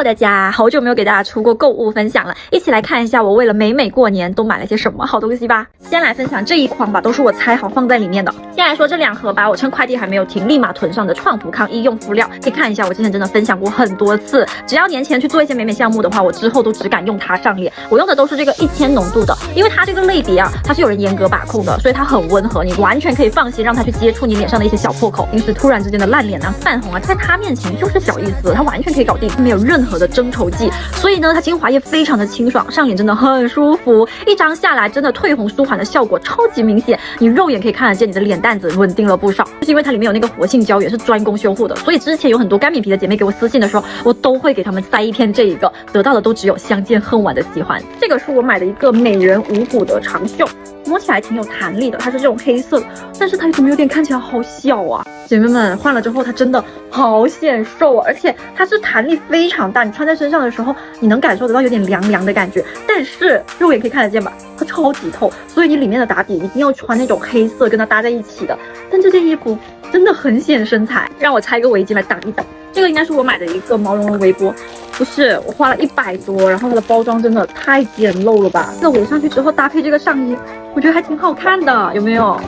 Hello， 大家，好久没有给大家出过购物分享了，一起来看一下我为了美过年都买了些什么好东西吧。先来分享这一筐吧，都是我拆好放在里面的。先来说这2盒吧，我趁快递还没有停，立马囤上的创福康医用敷料，可以看一下，我之前真的分享过很多次，只要年前去做一些美项目的话，我之后都只敢用它上脸。我用的都是这个1000浓度的，因为它这个类别啊，它是有人严格把控的，所以它很温和，你完全可以放心让它去接触你脸上的一些小破口。平时突然之间的烂脸啊、泛红啊，在它面前就是小意思，它完全可以搞定，没有任何的增稠剂，所以呢，它精华液非常的清爽，上脸真的很舒服，一张下来真的退红舒缓的效果超级明显，你肉眼可以看得见你的脸蛋子稳定了不少。就是因为它里面有那个活性胶原，是专攻修护的，所以之前有很多干敏皮的姐妹给我私信的时候，我都会给她们塞一片这一个，得到的都只有相见恨晚的喜欢。这个是我买的一个美人无骨的长袖，摸起来挺有弹力的，它是这种黑色的，但是它怎么有点看起来好小啊？姐妹们，换了之后它真的好显瘦啊，而且它是弹力非常大，你穿在身上的时候，你能感受得到有点凉凉的感觉，但是肉眼可以看得见吧，它超级透，所以你里面的打底一定要穿那种黑色跟它搭在一起的。但这件衣服真的很显身材，让我拆个围巾来挡一挡。这个应该是我买的一个毛茸茸围脖，不是，我花了100多，然后它的包装真的太简陋了吧？这个围上去之后搭配这个上衣，我觉得还挺好看的，有没有？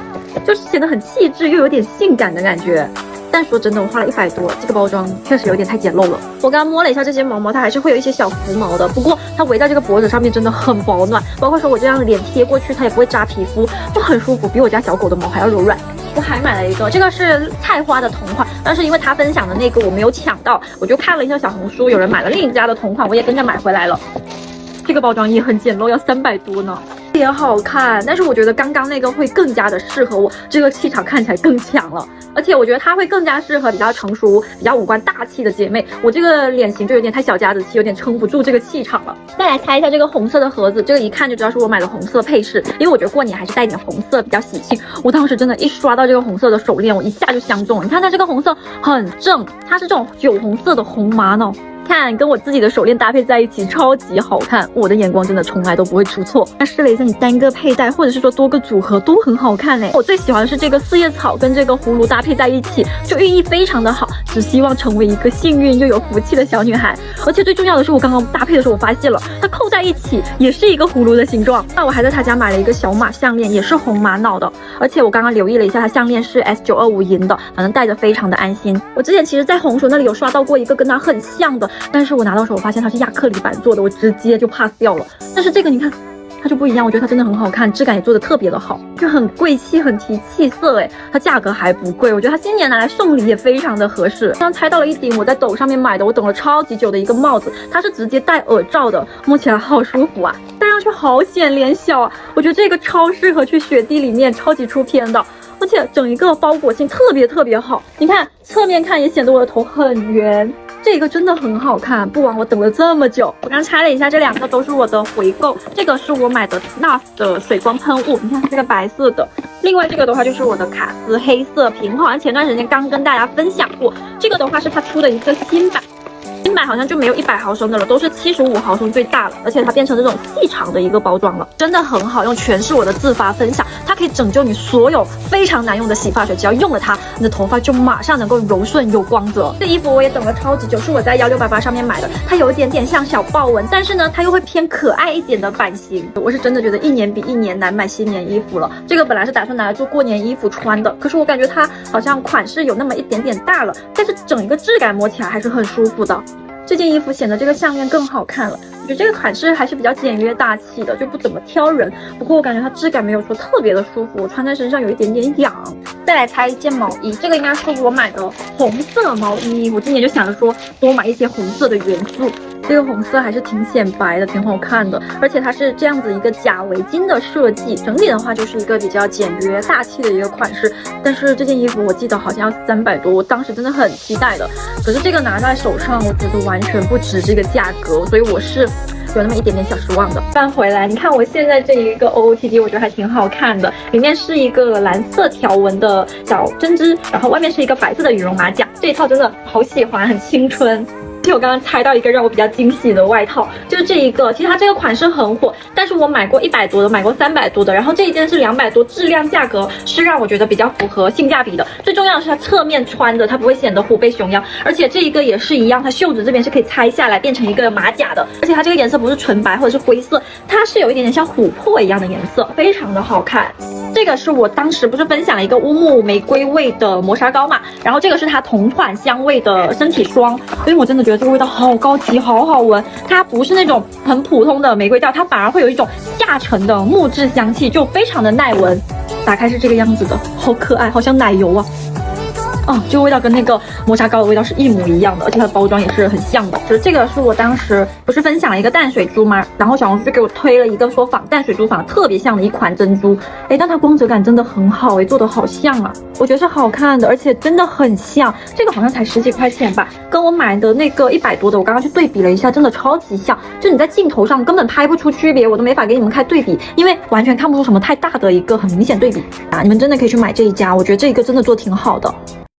就是显得很气质又有点性感的感觉。但说真的，我花了100多，这个包装确实有点太简陋了。我刚刚摸了一下这些毛毛，它还是会有一些小浮毛的，不过它围在这个脖子上面真的很保暖，包括说我这样脸贴过去，它也不会扎皮肤，就很舒服，比我家小狗的毛还要柔软。我还买了一个，这个是菜花的同款，但是因为他分享的那个我没有抢到，我就看了一下小红书，有人买了另一家的同款，我也跟着买回来了。这个包装也很简陋，要300多呢。也好看，但是我觉得刚刚那个会更加的适合我，这个气场看起来更强了，而且我觉得它会更加适合比较成熟、比较五官大气的姐妹。我这个脸型就有点太小家子气，有点撑不住这个气场了。再来拆一下这个红色的盒子，这个一看就知道是我买的红色配饰，因为我觉得过年还是带点红色比较喜庆。我当时真的一刷到这个红色的手链，我一下就相中了。你看它这个红色很正，它是这种酒红色的红玛瑙。看，跟我自己的手链搭配在一起，超级好看。我的眼光真的从来都不会出错。那试了一下，你单个佩戴，或者是说多个组合都很好看嘞。我最喜欢的是这个4叶草跟这个葫芦搭配在一起，就寓意非常的好。只希望成为一个幸运又有福气的小女孩。而且最重要的是，我刚刚搭配的时候，我发现了它扣在一起也是一个葫芦的形状。那我还在他家买了一个小马项链，也是红玛瑙的。而且我刚刚留意了一下，它项链是 S925银的，反正戴着非常的安心。我之前其实在红薯那里有刷到过一个跟它很像的。但是我拿到手，我发现它是亚克力板做的，我直接就 pass 掉了。但是这个你看，它就不一样，我觉得它真的很好看，质感也做的特别的好，就很贵气，很提气色哎。它价格还不贵，我觉得它今年拿来送礼也非常的合适。刚猜到了一顶我在抖上面买的，我等了超级久的一个帽子，它是直接戴耳罩的，摸起来好舒服啊，戴上去好显脸小啊。我觉得这个超适合去雪地里面，超级出片的。而且整一个包裹性特别好，你看侧面看也显得我的头很圆。这个真的很好看，不枉我等了这么久。我刚拆了一下，这2个都是我的回购。这个是我买的 NARS 的水光喷雾，你看这个白色的。另外这个的话就是我的卡斯黑色瓶，好像前段时间刚跟大家分享过。这个的话是它出的一个新版。新版好像就没有100毫升的了，都是75毫升最大了，而且它变成这种细长的一个包装了，真的很好用，全是我的自发分享。它可以拯救你所有非常难用的洗发水，只要用了它，你的头发就马上能够柔顺有光泽。这衣服我也等了超级久，是我在1688上面买的，它有一点点像小豹纹，但是呢，它又会偏可爱一点的版型。我是真的觉得一年比一年难买新年衣服了。这个本来是打算拿来做过年衣服穿的，可是我感觉它好像款式有那么一点点大了，但是整一个质感摸起来还是很舒服的。这件衣服显得这个项链更好看了，我觉得这个款式还是比较简约大气的，就不怎么挑人。不过我感觉它质感没有说特别的舒服，我穿在身上有一点点痒。再来拆一件毛衣，这个应该是我买的红色毛衣，我今年就想着说多买一些红色的元素。这个红色还是挺显白的，挺好看的，而且它是这样子一个假围巾的设计，整体的话就是一个比较简约大气的一个款式。但是这件衣服我记得好像要300多，我当时真的很期待的，可是这个拿在手上，我觉得完全不值这个价格，所以我是有那么一点点小失望的。翻回来，你看我现在这一个 OOTD， 我觉得还挺好看的，里面是一个蓝色条纹的小针织，然后外面是一个白色的羽绒马甲，这一套真的好喜欢，很青春。其实我刚刚猜到一个让我比较惊喜的外套，就是这一个。其实它这个款式很火，但是我买过100多的，买过300多的，然后这一件是200多，质量价格是让我觉得比较符合性价比的。最重要的是它侧面穿着，它不会显得虎背熊腰，而且这一个也是一样，它袖子这边是可以拆下来变成一个马甲的，而且它这个颜色不是纯白或者是灰色，它是有一点点像琥珀一样的颜色，非常的好看。这个是我当时不是分享了一个乌木玫瑰味的磨砂膏嘛，然后这个是它同款香味的身体霜，因为我真的觉得这个味道好高级，好好闻。它不是那种很普通的玫瑰调，它反而会有一种下沉的木质香气，就非常的耐闻。打开是这个样子的，好可爱，好像奶油啊。这个味道跟那个磨砂膏的味道是一模一样的，而且它的包装也是很像的。就是这个是我当时不是分享了一个淡水珠吗？然后小红书就给我推了一个说仿淡水珠仿得特别像的一款珍珠，但它光泽感真的很好，做得好像啊，我觉得是好看的，而且真的很像。这个好像才10几块钱吧，跟我买的那个100多的，我刚刚去对比了一下，真的超级像。就你在镜头上根本拍不出区别，我都没法给你们开对比，因为完全看不出什么太大的一个很明显对比啊。你们真的可以去买这一家，我觉得这一个真的做挺好的。